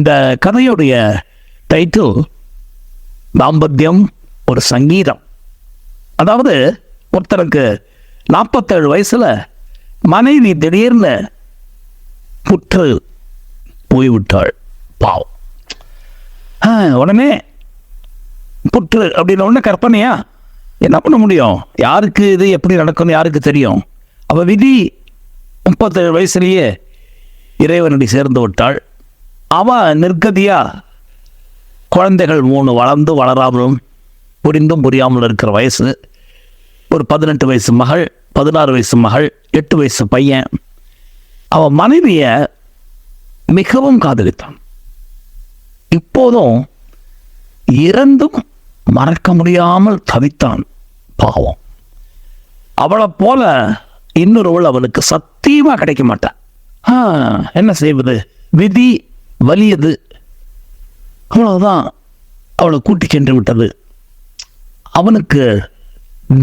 இந்த கதையுடைய டைட்டில் தாம்பத்தியம் ஒரு சங்கீதம். அதாவது ஒருத்தருக்கு 47 வயசுல மனைவி திடீர்னு புற்று போய்விட்டாள். பாவம். உடனே புற்று அப்படின்னு ஒன்று கற்பனையா? என்ன பண்ண முடியும்? யாருக்கு இது எப்படி நடக்கும் யாருக்கு தெரியும்? அவ விதி 37 வயசுலேயே இறைவனடி சேர்ந்து விட்டாள். அவ நிர்கதியா குழந்தைகள் 3 வளர்ந்து வளராமலும் புரிந்தும் புரியாமல் இருக்கிற வயசு. ஒரு 18 வயசு மகள், 16 வயசு மகள், 8 வயசு பையன். அவன் மனைவிய மிகவும் காதலித்தான். இப்போதும் இறந்தும் மறக்க முடியாமல் தவித்தான். பாவம். அவளை போல இன்னொருவள் அவனுக்கு சத்தியமா கிடைக்க மாட்டான். என்ன செய்வது? விதி வலியது. அவ்வளவுதான். அவளை கூட்டி சென்று விட்டது. அவனுக்கு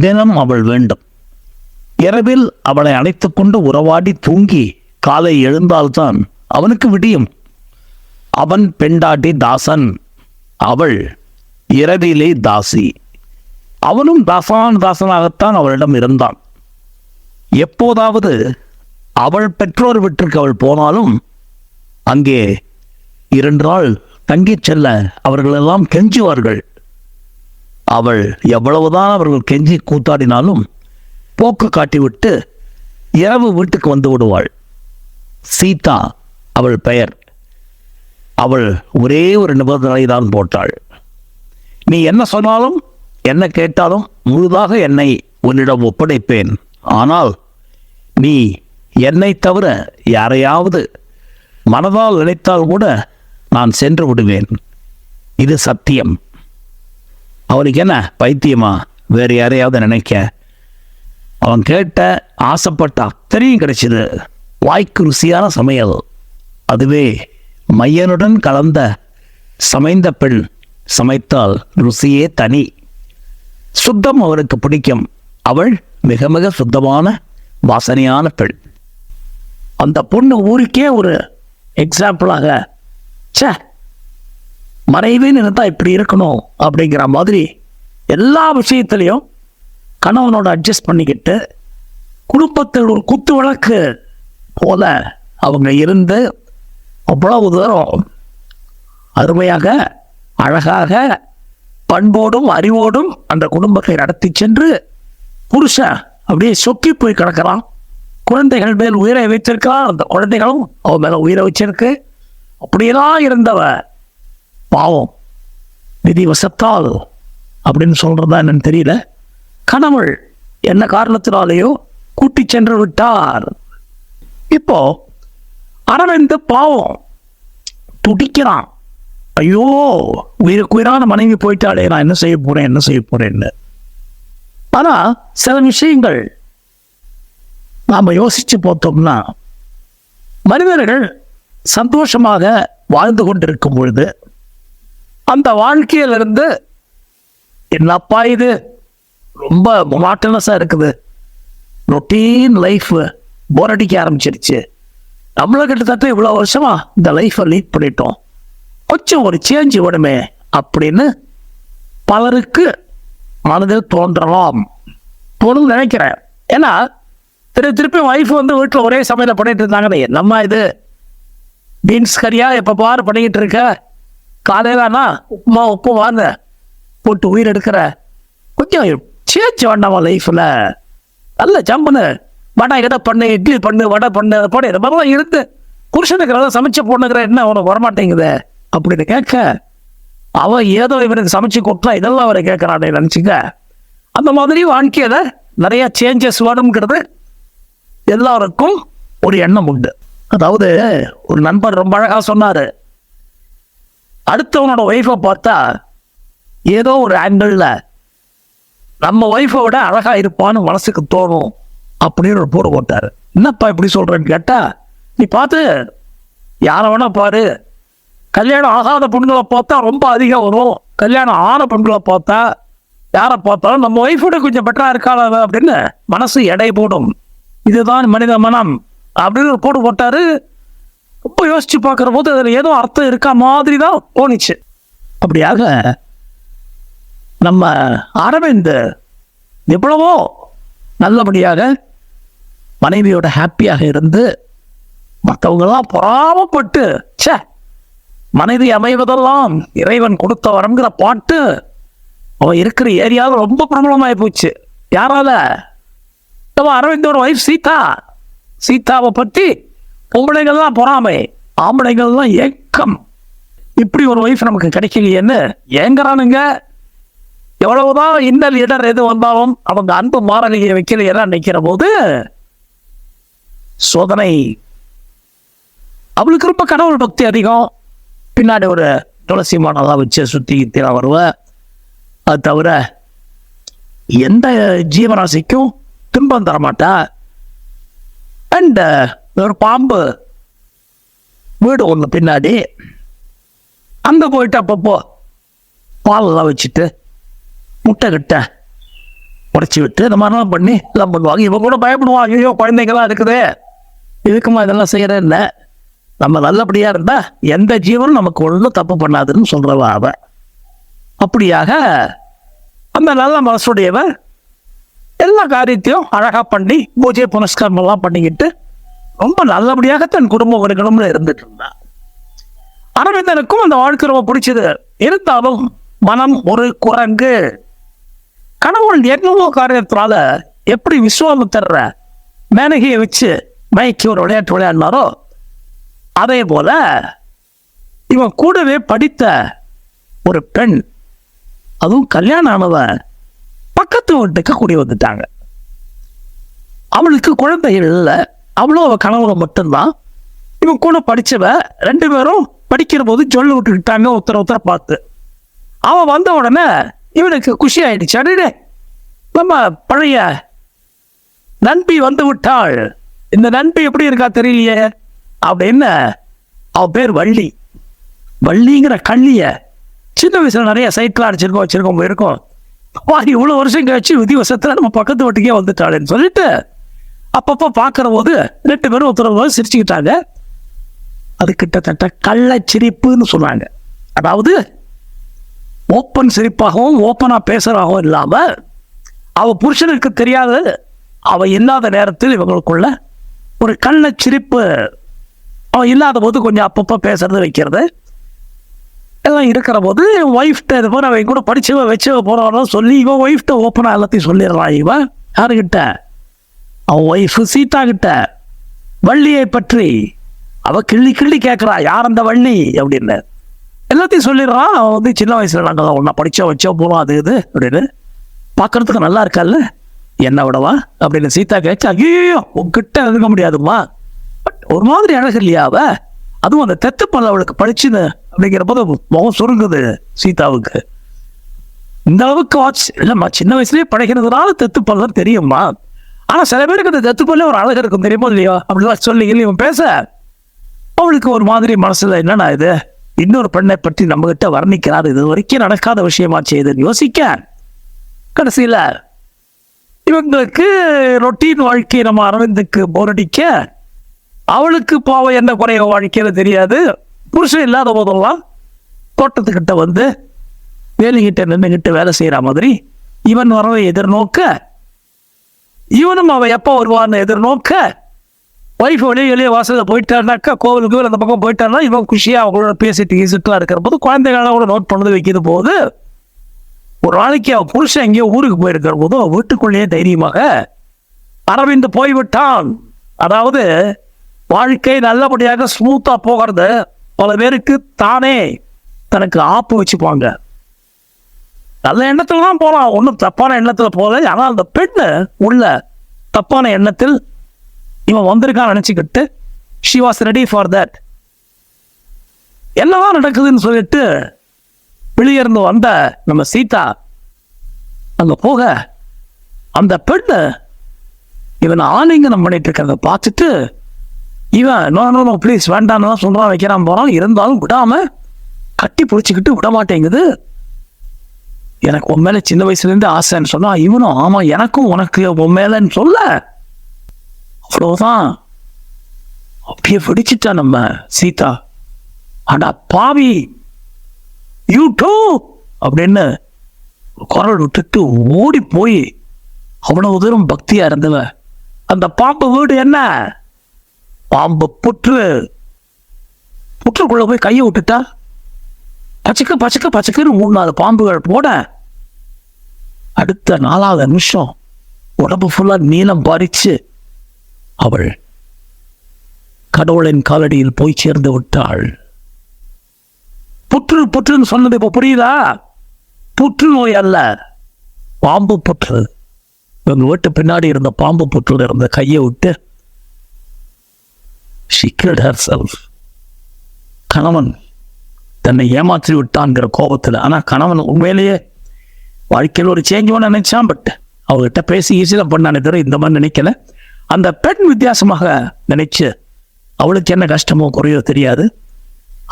தினம் அவள் வேண்டும். இரவில் அவளை அணைத்துக் கொண்டு உறவாடி தூங்கி காலை எழுந்தால்தான் அவனுக்கு விடியும். அவன் பெண்டாட்டி தாசன், அவள் இரவிலே தாசி. அவனும் தாசனாகத்தான் அவளிடம் இருந்தான். எப்போதாவது அவள் பெற்றோர் வீட்டிற்கு அவள் போனாலும் அங்கே 2 நாள் தங்கிச் செல்ல அவர்களெல்லாம் கெஞ்சுவார்கள். அவள் எவ்வளவுதான் அவர்கள் கெஞ்சி கூத்தாடினாலும் போக்கு காட்டிவிட்டு இரவு வீட்டுக்கு வந்து விடுவாள். சீதா அவள் பெயர். அவள் ஒரே ஒரு நிபந்தனை தான் போட்டாள். நீ என்ன சொன்னாலும் என்ன கேட்டாலும் முழுதாக என்னை உன்னிடம் ஒப்படைப்பேன். ஆனால் நீ என்னை தவிர யாரையாவது மனதால் நினைத்தால் கூட நான் சென்று விடுவேன். இது சத்தியம். அவனுக்கு என்ன பைத்தியமா வேறு யாரையாவது நினைக்க? அவன் கேட்ட ஆசைப்பட்ட அத்தனையும் கிடைச்சது. வாய்க்கு ருசியான சமையல். அதுவே மையனுடன் கலந்த சமைந்த பெண் சமைத்தால் ருசியே தனி. சுத்தம் அவனுக்கு பிடிக்கும். அவள் மிக மிக சுத்தமான வாசனையான பெண். அந்த பொண்ணு ஊருக்கே ஒரு எக்ஸாம்பிளாக, மறைவேன்னு இருந்தால் இப்படி இருக்கணும் அப்படிங்கிற மாதிரி எல்லா விஷயத்திலையும் கணவனோட அட்ஜஸ்ட் பண்ணிக்கிட்டு குடும்பத்தில் ஒரு குத்து விளக்கு போல அவங்க இருந்து அவ்வளவு தூரம் அருமையாக அழகாக பண்போடும் அறிவோடும் அந்த குடும்பத்தை நடத்தி சென்று புருஷன் அப்படியே சொக்கி போய் கிடக்கிறான். குழந்தைகள் மேல் உயிரை வைத்திருக்கான். அந்த குழந்தைகளும் அவன் மேல உயிரை வச்சிருக்கு. அப்படியெல்லாம் இருந்தவ பாவம் விதி வசத்தால் அப்படின்னு சொல்றதா என்னன்னு தெரியல, கணவள் என்ன காரணத்தினாலேயோ கூட்டி சென்று விட்டார். இப்போ அரவிந்த் பாவம் துடிக்கிறான். ஐயோ, உயிரான மனைவி போயிட்டாலே, நான் என்ன செய்ய போறேன்னு. ஆனா சில விஷயங்கள் நாம யோசிச்சு பார்த்தோம்னா, மனிதர்கள் சந்தோஷமாக வாழ்ந்து கொண்டிருக்கும் பொழுது அந்த வாழ்க்கையிலிருந்து என்னப்பா இது ரொம்ப மோனோட்டனஸா இருக்குது, ரொட்டீன் லைஃப் போர் அடிக்க ஆரம்பிச்சிருச்சு, நம்மள கிட்டத்தட்ட இவ்வளவு வருஷமா இந்த லைஃப்பை லீட் பண்ணிட்டோம், கொஞ்சம் ஒரு சேஞ்ச் வேணுமே அப்படின்னு பலருக்கு மனதில் தோன்றலாம். நினைக்கிறேன். ஏன்னா திருப்பி ஒய்ஃப் வந்து வீட்டில் ஒரே சமையல பண்ணிட்டு இருந்தாங்க. என்னம்மா இது பீன்ஸ் கறியா எப்போ பாரு பண்ணிக்கிட்டு இருக்க, காலையிலனா உப்பு வாங்க போட்டு உயிர் எடுக்கிற, கொஞ்சம் சேஞ்ச் வேண்டாமா லைஃப்ல, நல்ல ஜம்புன்னு வடை எதை பண்ணு, இட்லி பண்ணு, வடை பண்ணு, போட இந்த மாதிரிலாம் இருந்து புருஷனுக்கு சமைச்ச பொண்ணுங்கிற என்ன உனக்கு வரமாட்டேங்குது அப்படின்னு கேட்க, அவன் ஏதோ இவனுக்கு சமைச்சு கொடுத்தா இதெல்லாம் அவரை கேட்கறானே நினைச்சுக்க. அந்த மாதிரி வாழ்க்கையில நிறைய சேஞ்சஸ் வேணுங்கிறது எல்லாருக்கும் ஒரு எண்ணம் உண்டு. அதாவது ஒரு நண்பர் ரொம்ப அழகா சொன்னாரு, அடுத்தவனோட ஒய்ஃபை பார்த்தா ஏதோ ஒரு ஆங்கிள் நம்ம ஒய்ஃபை விட அழகா இருப்பான்னு மனசுக்கு தோணும் அப்படின்னு ஒரு போடு போட்டாரு. என்னப்பா இப்படி சொல்றேன்னு கேட்டா, நீ பார்த்து யாரை வேணா பாரு, கல்யாணம் ஆகாத பெண்களை பார்த்தா ரொம்ப அதிகம் வரும், கல்யாணம் ஆன பெண்களை பார்த்தா யாரை பார்த்தாலும் நம்ம ஒய்ஃபோட கொஞ்சம் பெட்டரா இருக்காள அப்படின்னு மனசு எடை போடும். இதுதான் மனித மனம் அப்படின்னு ஒரு போடு போட்டாரு. ரொம்ப யோசிச்சு பார்க்குற போது அதில் ஏதோ அர்த்தம் இருக்கா மாதிரி தான் தோணுச்சு. அப்படியாக நம்ம அரவிந்த் எவ்வளவோ நல்லபடியாக மனைவியோட ஹாப்பியாக இருந்து மற்றவங்கெல்லாம் பொறாமப்பட்டு மனைவி அமைவதெல்லாம் இறைவன் கொடுத்த வரங்கிற பாட்டு அவன் இருக்கிற ஏரியாவில் ரொம்ப பிரபலமாகி போச்சு. யாரால? அரவிந்தோட ஒய்ஃப் சீதாவை பற்றி பொம்பளைகள்லாம் பொறாமை, ஆம்பளைகள்லாம் ஏக்கம். இப்படி ஒரு ஒய்ஃப் நமக்கு கிடைக்கலையேன்னு ஏங்குறானுங்க. எவ்வளவுதான் இன்னல் இடர் எது வந்தாலும் அவங்க அன்பு மாறலையை வைக்கலையெல்லாம் நினைக்கிற போது சோதனை. அவளுக்கு ரொம்ப கடவுள் பக்தி அதிகம். பின்னாடி ஒரு துளசி மாடெல்லாம் வச்சு சுற்றி கித்திலாம் வருவேன். அது தவிர எந்த ஜீவராசிக்கும் துன்பம் தரமாட்டா. அண்ட் ஒரு பாம்பு வீடு ஒன்று பின்னாடி, அங்கே போயிட்டு அப்பப்போ பாலெல்லாம் வச்சுட்டு முட்டை கிட்ட உடைச்சி விட்டு இந்த மாதிரிலாம் பண்ணி எல்லாம் பண்ணுவாங்க. இவங்க கூட பயப்படுவாங்க, ஐயோ குழந்தைங்களாம் இருக்குது, இதுக்குமா இதெல்லாம் செய்யற இல்லை. நம்ம நல்லபடியா இருந்தா எந்த ஜீவனும் நமக்கு ஒன்றும் தப்பு பண்ணாதுன்னு சொல்றவா அவ. அப்படியாக அந்த நல்ல மனசுடையவன் எல்லா காரியத்தையும் அழகா பண்ணி பூஜை புனஸ்காரம் எல்லாம் பண்ணிக்கிட்டு ரொம்ப நல்லபடியாக தன் குடும்பம் இருக்கணும்னு இருந்துட்டு இருந்தான். அரவிந்தனுக்கும் அந்த வாழ்க்கை ரொம்ப பிடிச்சது. இருந்தாலும் மனம் ஒரு குரங்கு. கடவுள் என்னவோ காரியத்தினால எப்படி விஸ்வாமித்திர மேனகியை வச்சு மயக்கி ஒரு விளையாட்டு விளையாடினாரோ அதே போல இவன் கூடவே படித்த ஒரு பெண், அதுவும் கல்யாணம் ஆனவன், பக்கத்து வீட்டுக்கு கூடி வந்துட்டாங்க. அவளுக்கு குழந்தைகள் இல்லை, அவளும் அவள் கணவன் மட்டும்தான். இவன் கூட படிச்சவ 2 பேரும் படிக்கிற போது சொல்லி விட்டுக்கிட்டாங்க ஒருத்தர பார்த்து. அவன் வந்த உடனே இவனுக்கு குஷி ஆயிடுச்சு. அடே, நம்ம பழைய நண்பி வந்து விட்டாள், இந்த நண்பி எப்படி இருக்கா தெரியலையே அப்படின்னு. அவ பேர் வள்ளி. வள்ளிங்கிற கள்ளிய சின்ன வயசுல நிறைய சைக்கிள் வச்சிருக்கோம் போயிருக்கோம். இவ்வளவு வருஷம் கழிச்சு விதிவசத்துல நம்ம பக்கத்து வீட்டுக்கே வந்துட்டாளுன்னு சொல்லிட்டு அப்பப்போ பார்க்கிற போது 2 பேரும் ஒருத்தர் சிரிச்சுக்கிட்டாங்க. அது கிட்டத்தட்ட கள்ள சிரிப்புன்னு சொன்னாங்க. அதாவது ஓப்பன் சிரிப்பாகவும் ஓப்பனா பேசுறாகவும் இல்லாம அவ புருஷனுக்கு தெரியாது, அவ இல்லாத நேரத்தில் இவங்களுக்குள்ள ஒரு கள்ள சிரிப்பு. அவன் இல்லாத போது கொஞ்சம் அப்பப்போ பேசுறது வைக்கிறது எல்லாம் இருக்கிற போது ஒய்ஃப்ட்ட இது மாதிரி அவன் கூட படிச்சவ வச்சவ போறவன சொல்லி இவன் ஒய்ஃப்ட்ட ஓப்பனா எல்லாத்தையும் சொல்லிடுறான். இவன் யாருக்கிட்ட? அவன் ஒய்ஃப் சீதா கிட்ட வள்ளியை பற்றி அவ கிள்ளி கேட்கிறா, யார் அந்த வள்ளி அப்படின்னு எல்லாத்தையும் சொல்லிடுறான். அவன் வந்து சின்ன வயசுல நாங்கள் ஒன்னா படிச்சோம் வச்சோம் போறோம் அது இது அப்படின்னு. பார்க்கறதுக்கு நல்லா இருக்கால்ல, என்ன விடவா அப்படின்னு சீதா கேட்க, ஐயோ உங்ககிட்ட இருக்க முடியாதுமா, ஒரு மாதிரி அழகு இல்லையா அவ, அதுவும் அந்த தெத்து பல்ல அவளுக்கு படிச்சுது அப்படிங்கிற போது முகம் சுருங்குது சீதாவுக்கு. இந்த அளவுக்கு வாட்ச் இல்லைம்மா, சின்ன வயசுலயே படைக்கிறதுனால தெத்து பல்ல தெரியுமா, ஆனா சில பேருக்கு அந்த தெத்து பல்ல ஒரு அழகு இருக்கும் தெரியுமோ இல்லையோ அப்படிலாம் சொல்லி இவன் பேச அவளுக்கு ஒரு மாதிரி மனசுல என்னன்னா இது இன்னொரு பெண்ணை பற்றி நம்ம கிட்ட வர்ணிக்கிறார், இது வரைக்கும் நடக்காத விஷயமாச்சு இதுன்னு யோசிக்க கடைசியில இவங்களுக்கு ரொட்டீன் வாழ்க்கை நம்ம அரவிந்துக்கு போரடிக்க அவளுக்கு பாவம் என்ன குறைய வாழ்க்கையில தெரியாது. புருஷன் இல்லாத போதெல்லாம் தோட்டத்துக்கிட்ட வந்து வேலைகிட்ட நின்றுகிட்டு வேலை செய்யற மாதிரி இவன் வரவை எதிர்நோக்க, இவனும் அவன் எப்போ வருவான்னு எதிர்நோக்க, ஒய்ஃப் வெளியே வாசலில் போயிட்டாருனாக்கா கோவிலுக்கு அந்த பக்கம் போயிட்டாருன்னா இவன் குஷியா அவங்களோட பேசிட்டு இருக்கிற போது குழந்தைகளோட நோட் பண்ணது வைக்கிற போது ஒரு நாளைக்கு அவன் புருஷன் எங்கேயோ ஊருக்கு போயிருக்கிற போது அவன் வீட்டுக்குள்ளேயே தைரியமாக அரவிந்த் போய்விட்டான். அதாவது வாழ்க்கை நல்லபடியாக ஸ்மூத்தா போகிறது பல பேருக்கு தானே தனக்கு ஆப்பு வச்சுப்பாங்க. நல்ல எண்ணத்துல தான் போலாம், ஒன்றும் தப்பான எண்ணத்துல போல. ஆனால் அந்த பெண்ணு உள்ள தப்பான எண்ணத்தில் இவன் வந்திருக்கான் நினைச்சுக்கிட்டு she was ready for that. என்னதான் நடக்குதுன்னு சொல்லிட்டு வெளியே இருந்து வந்த நம்ம சீதா அங்க போக அந்த பெண்ணு இவன் ஆலிங்கனம் பண்ணிட்டு இருக்கிறத பார்த்துட்டு இவன் நோ ப்ளீஸ் வேண்டான்னு தான் சொல்றான், வைக்கிறான் போறான். இருந்தாலும் விடாம கட்டி பிடிச்சிக்கிட்டு விட மாட்டேங்குது. எனக்கு உன் மேல சின்ன வயசுல இருந்து ஆசைன்னு சொன்னா இவனும் ஆமா எனக்கும் உனக்கு உன் மேலன்னு சொல்ல அவ்வளவுதான். அப்படியே வெடிச்சிட்டா நம்ம சீதா. ஆனா பாவி, யூ டூ அப்படின்னு குரல் விட்டுட்டு ஓடி போய் அவ்வளவு தூரம் பக்தியா இருந்தவ அந்த பாம்பு வீடு என்ன, பாம்பு புற்றுக்குள்ள போய் கையை விட்டுட்டா. பச்சைக்கு பச்சைக்கு பச்சைக்குன்னு 3-4 பாம்புகள் போட அடுத்த 4வது நிமிஷம் உடம்பு ஃபுல்லா நீளம் பாரிச்சு அவள் கடவுளின் காலடியில் போய் சேர்ந்து விட்டாள். புற்றுன்னு சொன்னது இப்ப புரியுதா? புற்றுநோய் அல்ல, பாம்பு புற்று. இவங்க வீட்டு பின்னாடி இருந்த பாம்பு புற்றுல இருந்த கையை விட்டு she killed herself. கணவன் தன்னை ஏமாற்றி விட்டான்ங்கிற கோபத்துல. ஆனா கணவன் உண்மையிலேயே வாழ்க்கையில் ஒரு சேஞ்ச் ஒன்று நினைச்சான். பட் அவர்கிட்ட பேசி ஈஸியாக பண்ணானே தவிர இந்த மாதிரி நினைக்கல. அந்த பெண் வித்தியாசமாக நினைச்சு அவளுக்கு என்ன கஷ்டமோ குறையோ தெரியாது,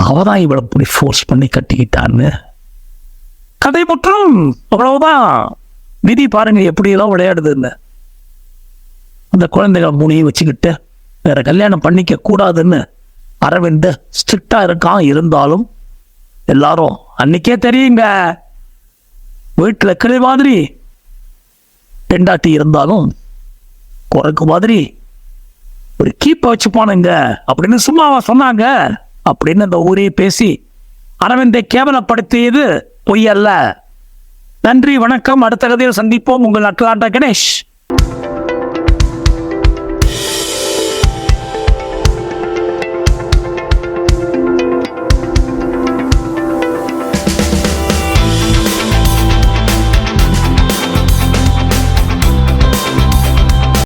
அவதான் இவளை இப்படி ஃபோர்ஸ் பண்ணி கட்டிக்கிட்டான்னு கதை முற்றும். அவ்வளவுதான். விதி பாருங்க எப்படியெல்லாம் விளையாடுதுன்னு. அந்த குழந்தைகள் 3 வச்சுக்கிட்டு வேற கல்யாணம் பண்ணிக்க கூடாதுன்னு அரவிந்த் ஸ்ட்ரிக்டா இருக்கான். இருந்தாலும் எல்லாரும் அன்னைக்கே தெரியுங்க, வீட்டுல கிளை மாதிரி பெண்டாட்டி இருந்தாலும் குறைக்கு மாதிரி ஒரு கீப்பை வச்சுப்பானுங்க அப்படின்னு சும்மாவா சொன்னாங்க அப்படின்னு அந்த ஊரே பேசி அரவிந்தை கேவலப்படுத்தியது பொய்யல்ல. நன்றி, வணக்கம். அடுத்த கதையில் சந்திப்போம். உங்கள் அட்லாண்டா கணேஷ்.